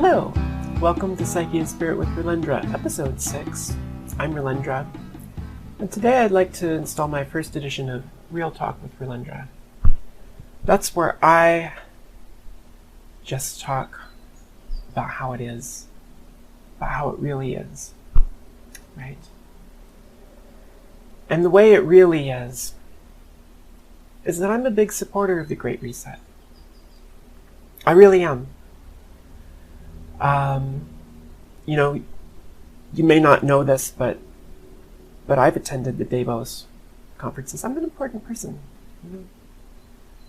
Hello! Welcome to Psyche and Spirit with Relendra, Episode 6. I'm Relendra, and today I'd like to install my first edition of Real Talk with Relendra. That's where I just talk about how it is, about how it really is, right? And the way it really is that I'm a big supporter of the Great Reset. I really am. You may not know this, but I've attended the Bezos conferences. I'm an important person.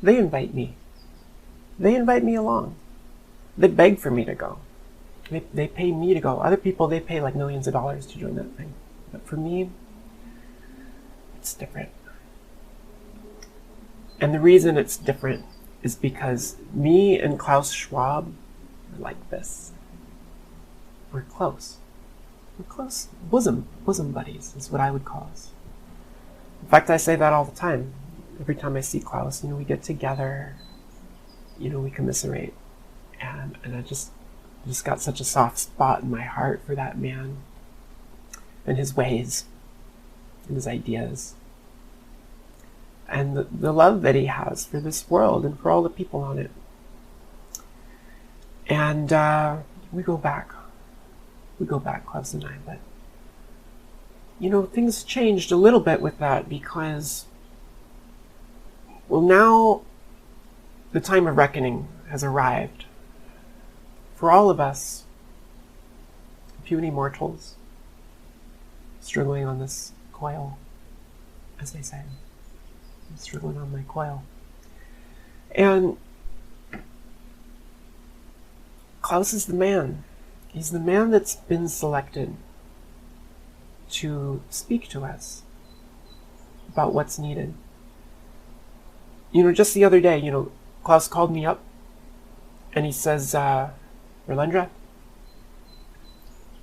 They invite me. They invite me along. They beg for me to go. They pay me to go. Other people, they pay like millions of dollars to join that thing. But for me, it's different. And the reason it's different is because me and Klaus Schwab are like this. We're close. We're close. Bosom buddies is what I would call us. In fact, I say that all the time. Every time I see Klaus, we get together, we commiserate. And I just got such a soft spot in my heart for that man and his ways and his ideas. And the love that he has for this world and for all the people on it. And we go back. Klaus and I. But, things changed a little bit with that because, now the time of reckoning has arrived. For all of us, puny mortals, struggling on this coil, as they say. I'm struggling on my coil. And Klaus is the man. He's the man that's been selected to speak to us about what's needed. Just the other day, Klaus called me up and he says, Relendra?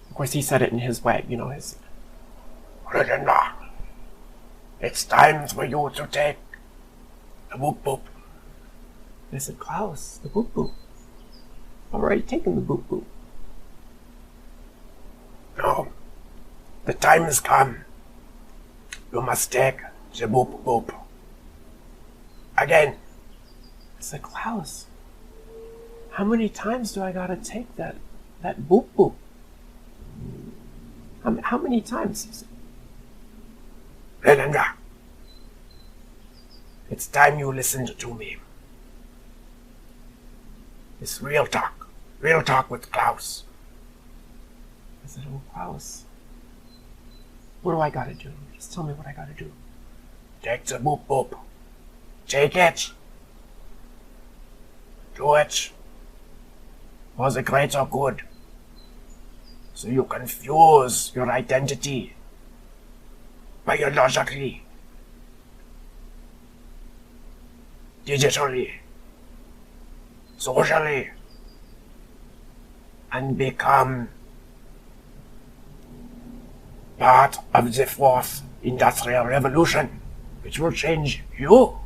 Of course, he said it in his way, his Relendra, it's time for you to take the boop boop. And I said, Klaus, the boop boop. I've already taken the boop boop. No, the time has come. You must take the boop boop. Again. I said, Klaus, how many times do I gotta take that boop boop? How many times? He said, Relendra, it's time you listened to me. It's real talk with Klaus. I said, oh, Klaus, what do I gotta do? Just tell me what I gotta do. Take the boop boop. Take it. Do it for the greater good. So you can fuse your identity biologically, digitally, socially, and become part of the fourth industrial revolution, which will change you.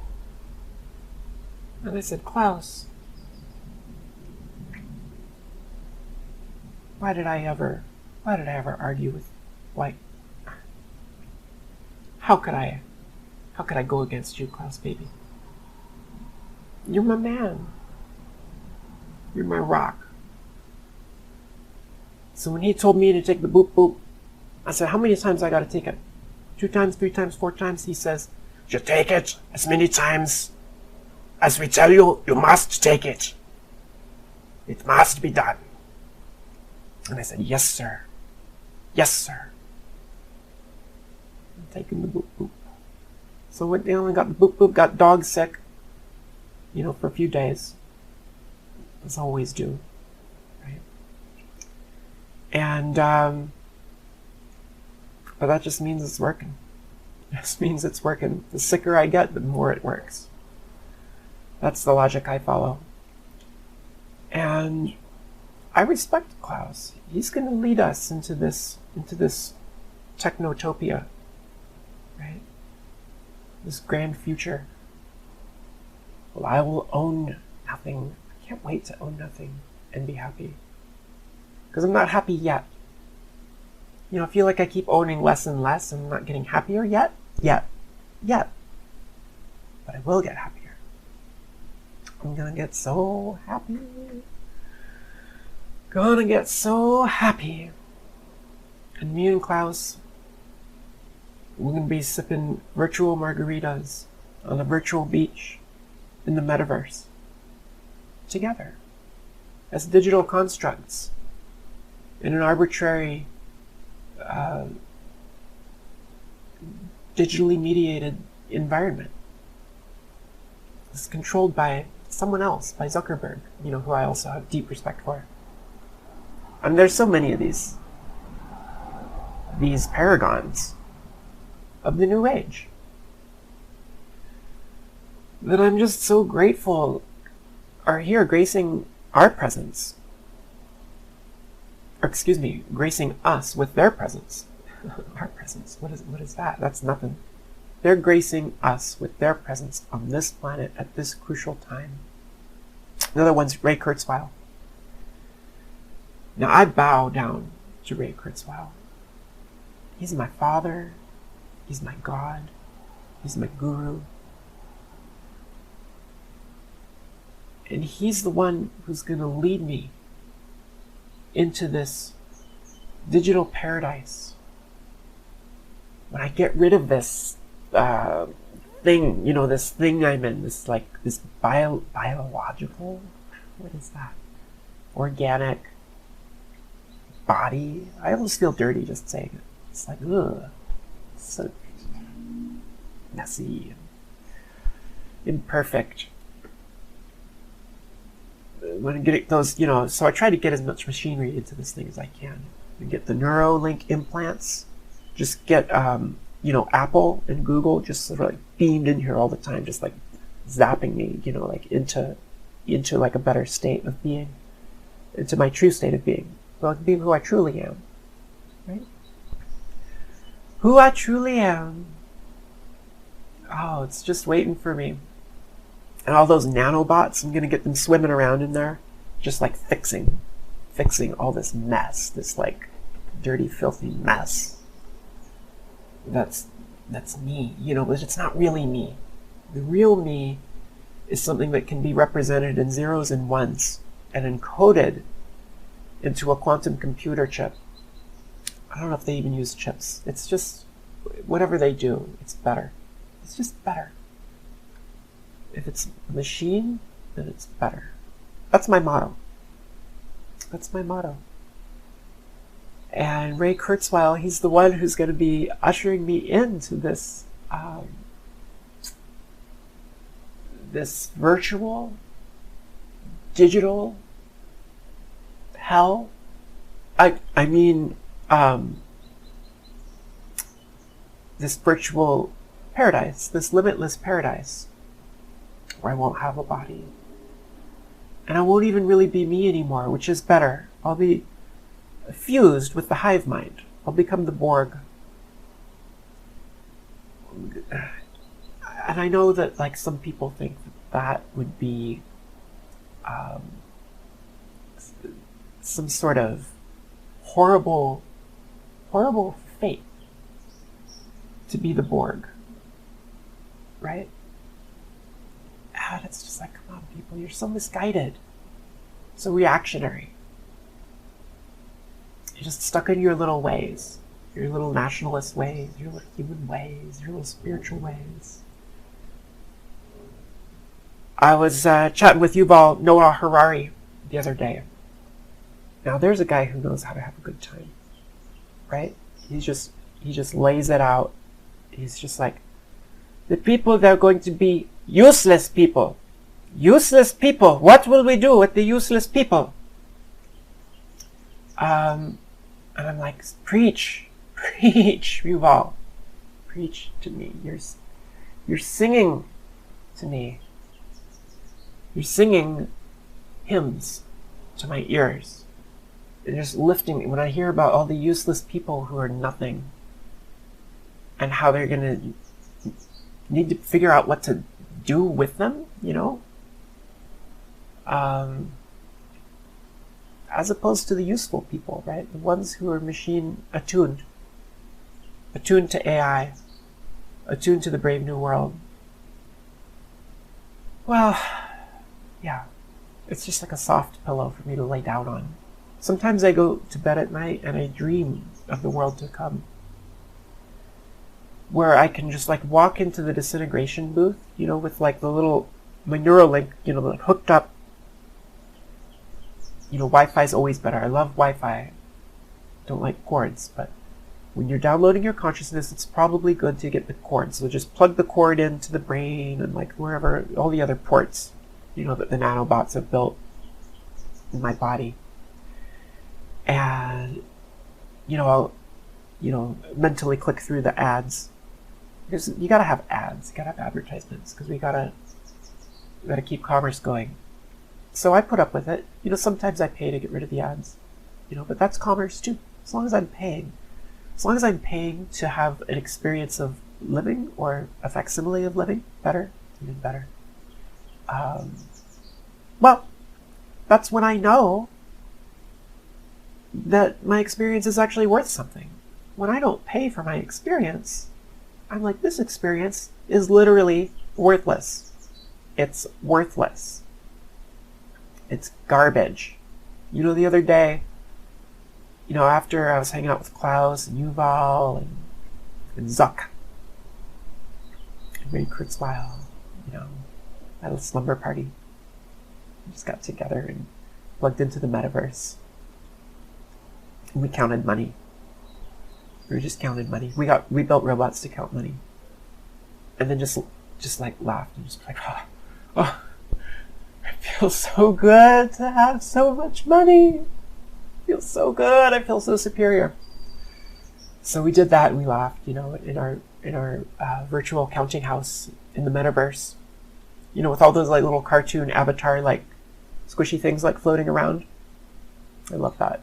And I said, Klaus, why did I ever argue with, how could I go against you, Klaus, baby? You're my man. You're my rock. So when he told me to take the boop boop, I said, how many times I gotta take it? 2 times, 3 times, 4 times? He says, you take it as many times as we tell you, you must take it. It must be done. And I said, yes, sir. Yes, sir. I'm taking the boop boop. So went down and got the boop boop, got dog sick, for a few days. As I always do. Right? And, but that just means it's working. It just means it's working. The sicker I get, the more it works. That's the logic I follow. And I respect Klaus. He's going to lead us into this technotopia, right? This grand future. Well, I will own nothing. I can't wait to own nothing and be happy. Because I'm not happy yet. You know, I feel like I keep owning less and less, and I'm not getting happier yet. But I will get happier. I'm gonna get so happy. Gonna get so happy. And me and Klaus, we're gonna be sipping virtual margaritas on a virtual beach in the metaverse. Together. As digital constructs. In an arbitrary, digitally mediated environment. It's controlled by someone else, by Zuckerberg, you know, who I also have deep respect for. And there's so many of these paragons of the new age that I'm just so grateful are here gracing our presence. Or excuse me, gracing us with their presence. Our presence, what is that? That's nothing. They're gracing us with their presence on this planet at this crucial time. Another one's Ray Kurzweil. Now I bow down to Ray Kurzweil. He's my father. He's my God. He's my guru. And he's the one who's going to lead me into this digital paradise. When I get rid of this thing, you know, this thing I'm in, this biological, what is that? Organic body. I almost feel dirty just saying it. It's like, ugh, so messy, imperfect. When I get those, you know, so I try to get as much machinery into this thing as I can. And get the Neuralink implants. Just get, you know, Apple and Google just sort of like beamed in here all the time, just like zapping me, you know, like into like a better state of being, into my true state of being, like being who I truly am, right? Who I truly am. Oh, it's just waiting for me. And all those nanobots, I'm gonna get them swimming around in there, just like fixing all this mess, this like dirty, filthy mess. That's me, you know, but it's not really me. The real me is something that can be represented in zeros and ones and encoded into a quantum computer chip. I don't know if they even use chips. It's just, whatever they do, it's better. It's just better. If it's a machine, then it's better. That's my motto. That's my motto. And Ray Kurzweil, he's the one who's going to be ushering me into this this virtual, digital hell. I mean, this virtual paradise, this limitless paradise, where I won't have a body. And I won't even really be me anymore, which is better. I'll be fused with the hive mind. I'll become the Borg. And I know that, like, some people think that would be some sort of horrible fate to be the Borg, right? And it's just like, come on, people, you're so misguided, so reactionary. You're just stuck in your little ways, your little nationalist ways, your little human ways, your little spiritual ways. I was chatting with Yuval Noah Harari the other day. Now, there's a guy who knows how to have a good time, right? He just lays it out. He's just like, the people that are going to be useless people. Useless people. What will we do with the useless people? And I'm like, preach, Yuval. Preach to me. You're singing to me. You're singing hymns to my ears. You're just lifting me. When I hear about all the useless people who are nothing and how they're going to need to figure out what to do with them, you know? as opposed to the useful people, right? The ones who are machine attuned to AI, attuned to the brave new world. Well, yeah, it's just like a soft pillow for me to lay down on. Sometimes I go to bed at night and I dream of the world to come, where I can just like walk into the disintegration booth, with like my Neuralink, like hooked up. Wi-Fi is always better. I love Wi-Fi. Don't like cords, but when you're downloading your consciousness, it's probably good to get the cord. So just plug the cord into the brain and like wherever, all the other ports, that the nanobots have built in my body. And, I'll, mentally click through the ads. Because you gotta have ads, you gotta have advertisements, because we gotta keep commerce going. So I put up with it. Sometimes I pay to get rid of the ads, but that's commerce too. As long as I'm paying to have an experience of living or a facsimile of living, even better. Well, that's when I know that my experience is actually worth something. When I don't pay for my experience, I'm like, this experience is literally worthless. It's worthless. It's garbage. The other day, after I was hanging out with Klaus and Yuval and Zuck and Ray Kurzweil, at a slumber party, we just got together and plugged into the metaverse. And we counted money. We just counted money. We built robots to count money. And then just like laughed and just like, oh, it feels so good to have so much money. It feels so good. I feel so superior. So we did that and we laughed, in our virtual counting house in the metaverse, with all those like little cartoon avatar like squishy things like floating around. I love that.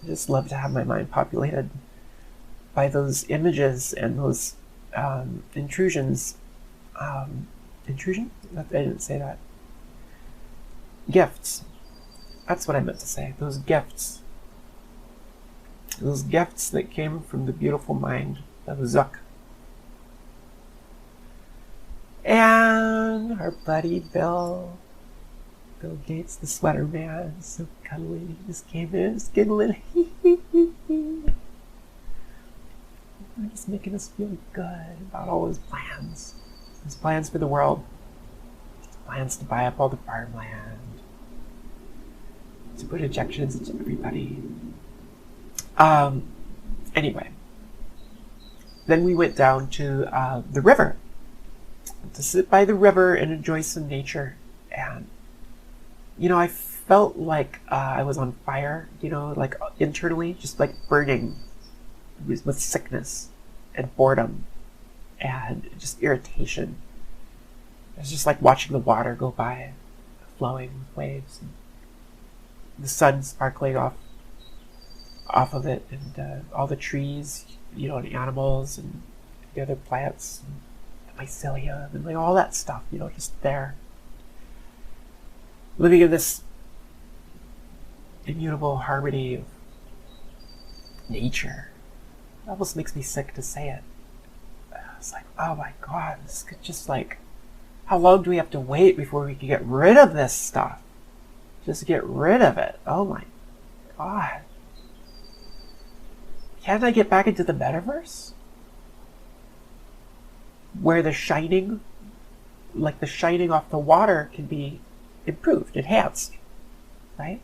I just love to have my mind populated by those images and those intrusions. Intrusion? I didn't say that. Gifts. That's what I meant to say. Those gifts. Those gifts that came from the beautiful mind of Zuck. And our buddy Bill Gates, the sweater man, so cuddly. He just came in, skiddling. Just making us feel good about all his plans. His plans for the world. His plans to buy up all the farmland. To put injections into everybody. Anyway. Then we went down to the river. To sit by the river and enjoy some nature. And, I felt like I was on fire, like internally, just like burning with sickness and boredom and just irritation. It was just like watching the water go by, flowing with waves, and the sun sparkling off of it, and all the trees, and animals and the other plants, and the mycelium, and like all that stuff, just there. Living in this immutable harmony of nature. It almost makes me sick to say it. It's like, oh my God, this could just like, how long do we have to wait before we can get rid of this stuff? Just get rid of it. Oh my God. Can't I get back into the metaverse? Where the shining, like the shining off the water, can be improved, enhanced, right?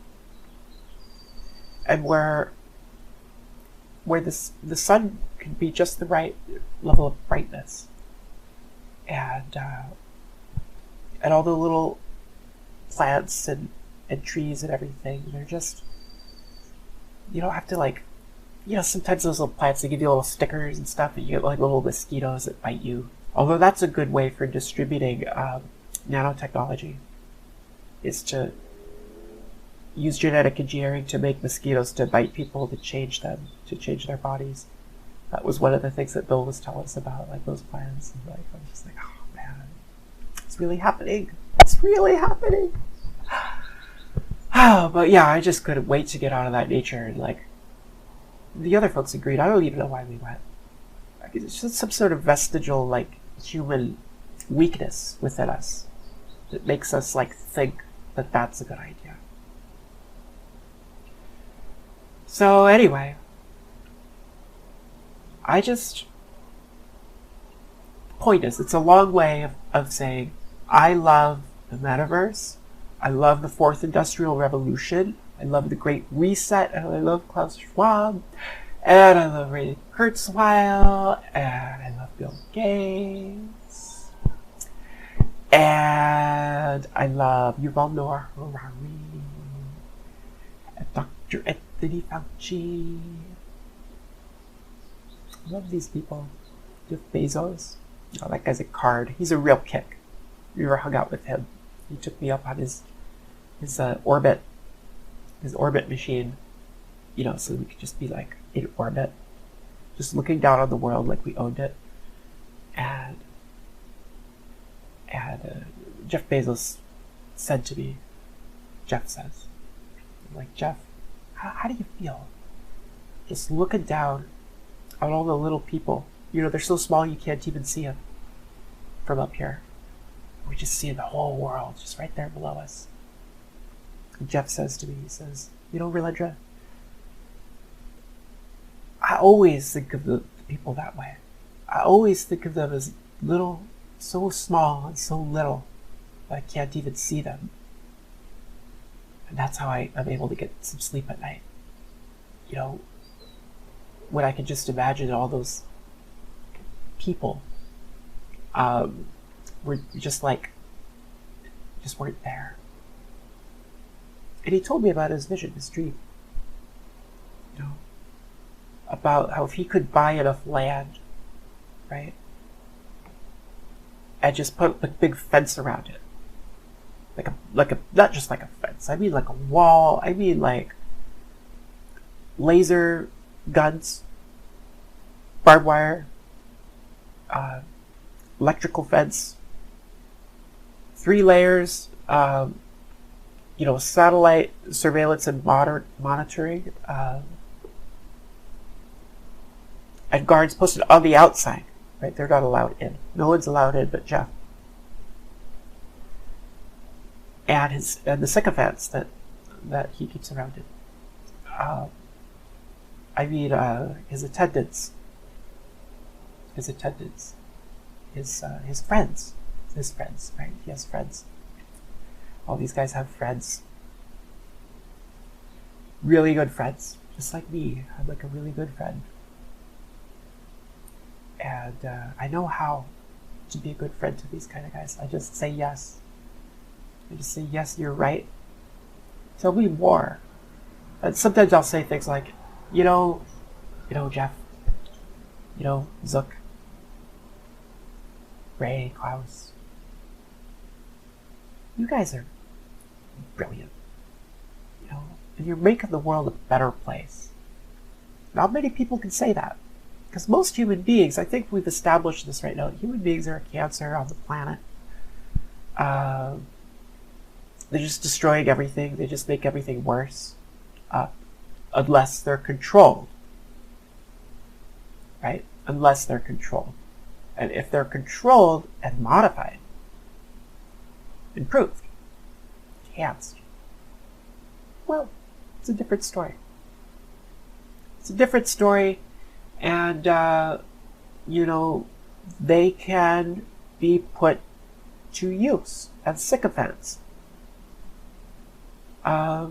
And where the sun can be just the right level of brightness, and all the little plants and trees and everything, they're just, you don't have to like, sometimes those little plants, they give you little stickers and stuff, and you get like little mosquitoes that bite you. Although that's a good way for distributing nanotechnology, is to use genetic engineering to make mosquitoes to bite people, to change them, to change their bodies. That was one of the things that Bill was telling us about, like those plans. And like, I was just like, oh man, it's really happening. It's really happening. But yeah, I just couldn't wait to get out of that nature. And like, the other folks agreed. I don't even know why we went. It's just some sort of vestigial, like, human weakness within us that makes us, like, think that that's a good idea. So anyway, point is, it's a long way of saying, I love the metaverse, I love the fourth industrial revolution, I love the Great Reset, and I love Klaus Schwab, and I love Ray Kurzweil, and I love Bill Gates, and I love Yuval Noah Harari, and Dr. Anthony Fauci. I love these people. Jeff Bezos. Oh, that guy's a card. He's a real kick. You ever hung out with him? He took me up on his orbit machine, so we could just be like in orbit, just looking down on the world like we owned it. And Jeff Bezos said to me, Jeff says, I'm like, Jeff, how do you feel? Just looking down on all the little people. They're so small you can't even see them from up here. We just see the whole world just right there below us. And Jeff says to me, he says, Relendra, I always think of the people that way. I always think of them as little, so small and so little that I can't even see them. And that's how I'm able to get some sleep at night. When I can just imagine all those people were just weren't there. And he told me about his vision, his dream. About how if he could buy enough land, right, and just put a big fence around it, like a not just like a fence. I mean like a wall. I mean like laser guns, barbed wire, electrical fence, 3 layers, satellite surveillance and monitoring, and guards posted on the outside, right? They're not allowed in. No one's allowed in but Jeff. And the sycophants that he keeps around him. His attendants, his friends, right? He has friends. All these guys have friends. Really good friends, just like me. I'm like a really good friend. And I know how to be a good friend to these kind of guys. I just say yes. I just say, yes, you're right. Tell me more. And sometimes I'll say things like, Jeff, Zook, Ray, Klaus, you guys are brilliant. And you're making the world a better place. Not many people can say that. Because most human beings, I think we've established this right now, human beings are a cancer on the planet. They're just destroying everything. They just make everything worse. Unless they're controlled. Right? Unless they're controlled. And if they're controlled and modified, improved, enhanced, well, it's a different story. It's a different story, and, they can be put to use as sycophants. I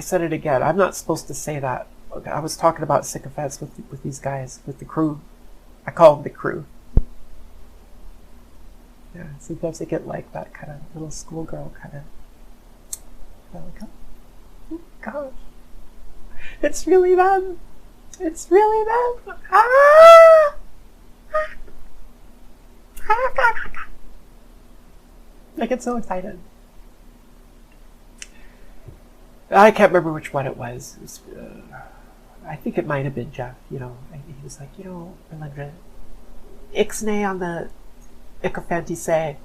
said it again. I'm not supposed to say that. I was talking about sycophants with these guys, with the crew. I call them the crew. Yeah, sometimes I get like that kind of little schoolgirl kind of. Like, oh gosh, it's really them. It's really them. Ah! I get so excited. I can't remember which one it was. I think it might have been Jeff. He was like, Relendra, ixnay on the icofantise.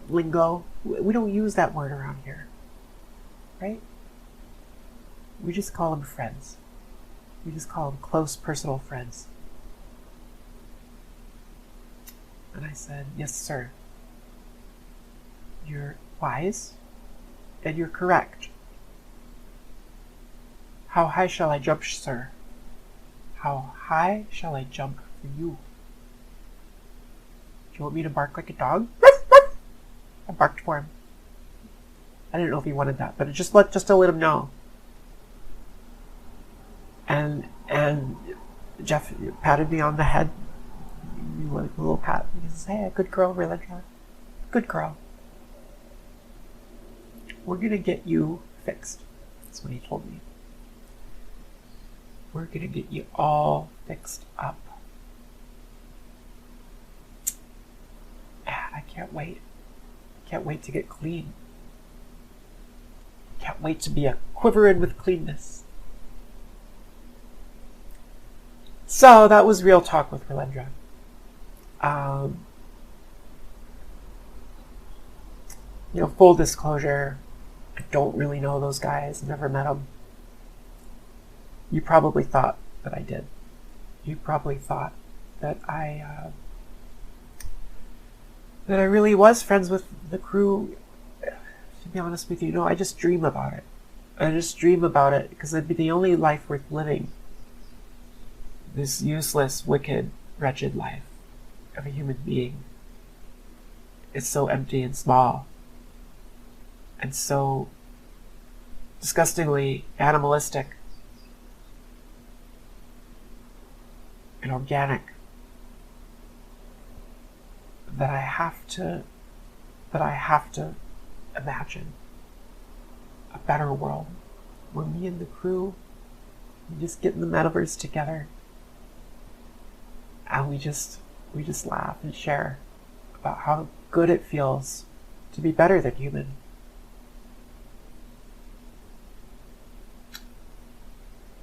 lingo. We don't use that word around here, right? We just call them friends. We just call them close personal friends. And I said, yes, sir. You're wise and you're correct. How high shall I jump, sir? How high shall I jump for you? Do you want me to bark like a dog? I barked for him. I didn't know if he wanted that, but just to let him know. And Jeff patted me on the head. Like a little pat. He says, hey, good girl, Relendra. Good girl. We're gonna get you fixed. That's what he told me. We're gonna get you all fixed up. Man, I can't wait. Can't wait to get clean. Can't wait to be a quivering with cleanness. So that was Real Talk with Relendra. Full disclosure, I don't really know those guys, never met them. You probably thought that I did. You probably thought that I really was friends with the crew. To be honest with you, I just dream about it. I just dream about it because it'd be the only life worth living. This useless, wicked, wretched life of a human being is so empty and small and so disgustingly animalistic and organic that I have to imagine a better world where me and the crew, we just get in the metaverse together and we just laugh and share about how good it feels to be better than human.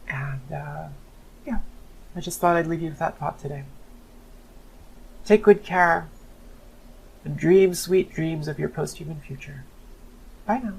And I just thought I'd leave you with that thought today. Take good care and dream sweet dreams of your post-human future. Bye now.